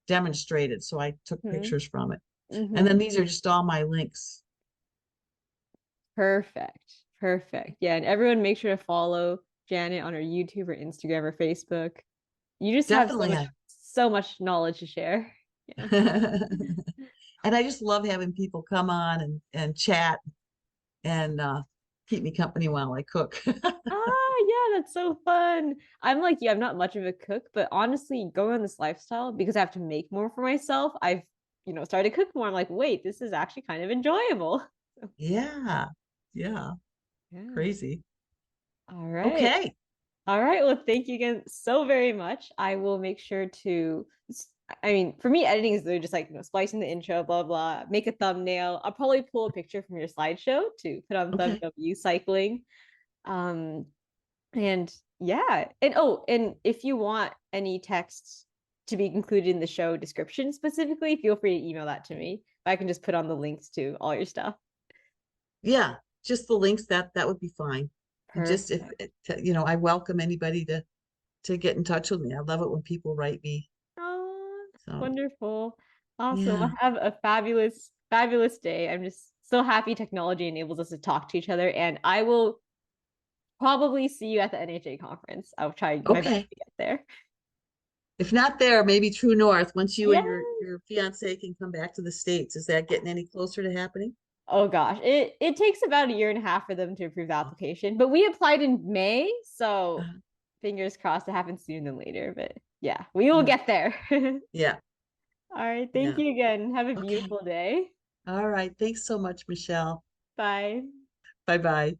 demonstrated. So I took Mm-hmm. pictures from it. And Mm-hmm. then these are just all my links. Perfect. Perfect. Yeah, and everyone make sure to follow Janet on her YouTube or Instagram or Facebook. You just have Definitely. so much knowledge to share. Yeah. And I just love having people come on and chat and keep me company while I cook. Yeah, that's so fun. I'm like you, I'm not much of a cook, but honestly, going on this lifestyle because I have to make more for myself, I've, started to cook more. I'm like, wait, this is actually kind of enjoyable. Yeah. Yeah. Yeah. Crazy. All right. Okay. All right. Well, thank you again so very much. I will make sure to. I mean, for me, editing is literally just like, splicing the intro, blah blah, make a thumbnail. I'll probably pull a picture from your slideshow to put on Okay. thumbnail of you cycling. Um, and yeah, and oh, and if you want any texts to be included in the show description specifically, feel free to email that to me. I can just put on the links to all your stuff. Yeah, just the links, that would be fine. And just if Perfect. I welcome anybody to get in touch with me. I love it when people write me. Oh, So wonderful. Awesome. yeah. Well, have a fabulous, fabulous day. I'm just so happy technology enables us to talk to each other. And I will probably see you at the NHA conference. I'll try my best Okay. to get there. If not there, maybe True North, once you Yeah. and your fiance can come back to the States. Is that getting any closer to happening? Oh gosh. It takes about a year and a half for them to approve the Oh, application. But we applied in May, so uh, fingers crossed it happens sooner than later. But yeah, we will yeah. get there. Yeah. All right. Thank Yeah. you again. Have a Okay. beautiful day. All right. Thanks so much, Michelle. Bye. Bye bye.